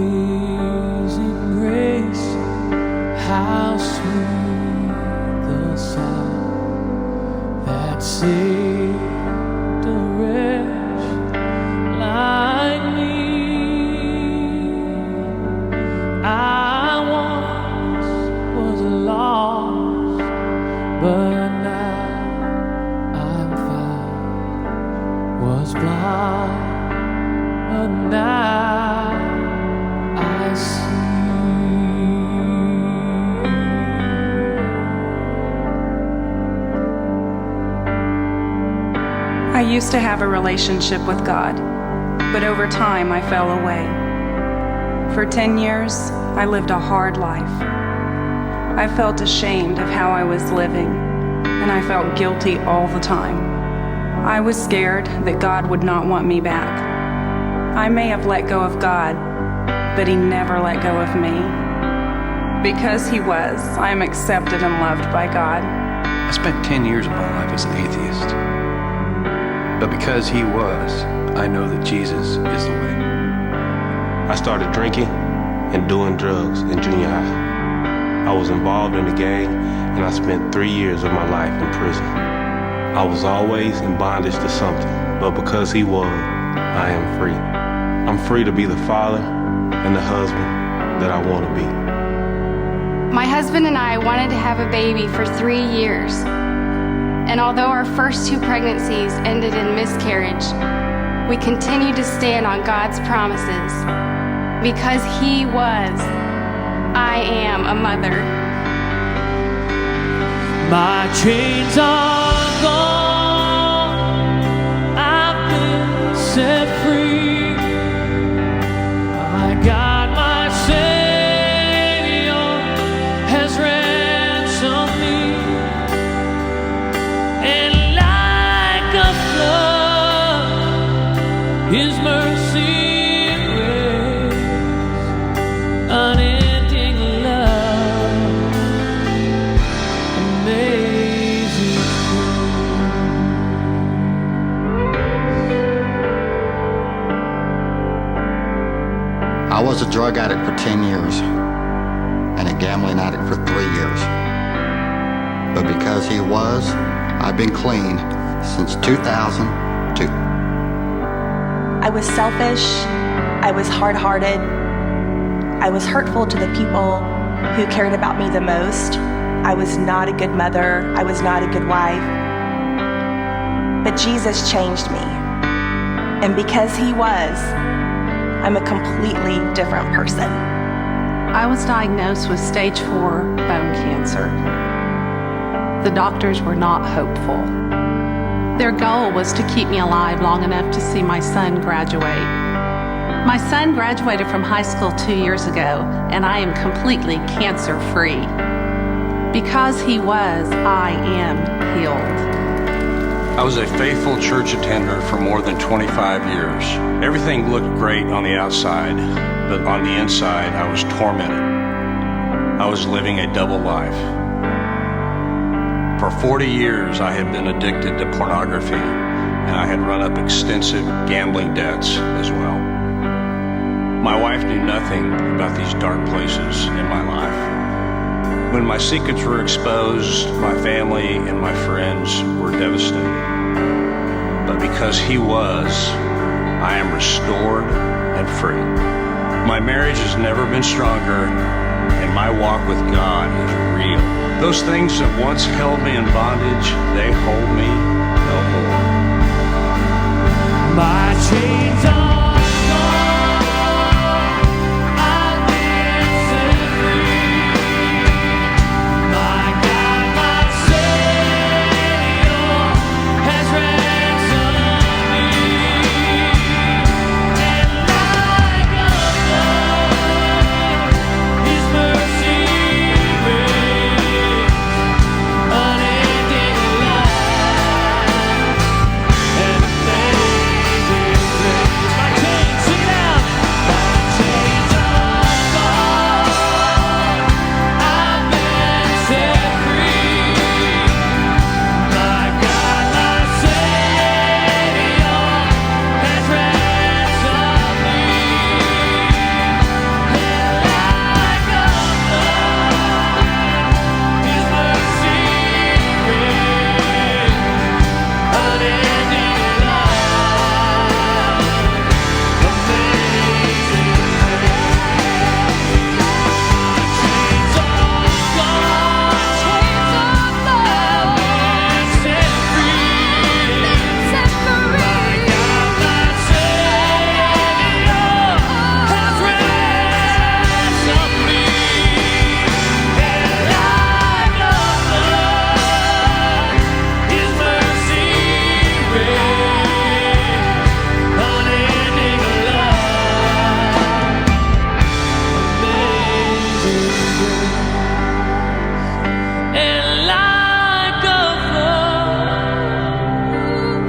Amazing grace, how sweet the sound that saved a wretch like me. I once was lost, but now I'm found. Was blind, but now I see. I used to have a relationship with God, but over time I fell away. For 10 years, I lived a hard life. I felt ashamed of how I was living, and I felt guilty all the time. I was scared that God would not want me back. I may have let go of God, but He never let go of me. Because He was, I am accepted and loved by God. I spent 10 years of my life as an atheist. But because He was, I know that Jesus is the way. I started drinking and doing drugs in junior high. I was involved in a gang, and I spent 3 years of my life in prison. I was always in bondage to something, but because He was, I am free. I'm free to be the father and the husband that I want to be. My husband and I wanted to have a baby for 3 years. And although our first 2 pregnancies ended in miscarriage, we continued to stand on God's promises. Because He was, I am a mother. My chains are gone, I've been set free. My God, my Savior has ransomed me. And like a flood, His mercy raised, unending love, amazing I was a drug addict for 10 years and a gambling addict for 3 years. But because He was, I've been clean since 2002. I was selfish, I was hard-hearted, I was hurtful to the people who cared about me the most. I was not a good mother, I was not a good wife. But Jesus changed me. And because He was, I'm a completely different person. I was diagnosed with stage 4 bone cancer. The doctors were not hopeful. Their goal was to keep me alive long enough to see my son graduate. My son graduated from high school 2 years ago, and I am completely cancer-free. Because He was, I am healed. I was a faithful church attender for more than 25 years. Everything looked great on the outside, but on the inside, I was tormented. I was living a double life. For 40 years, I had been addicted to pornography, and I had run up extensive gambling debts as well. My wife knew nothing about these dark places in my life. When my secrets were exposed, my family and my friends were devastated. But because He was, I am restored and free. My marriage has never been stronger, and my walk with God is real. Those things that once held me in bondage, they hold me no more. My chains are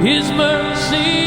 His mercy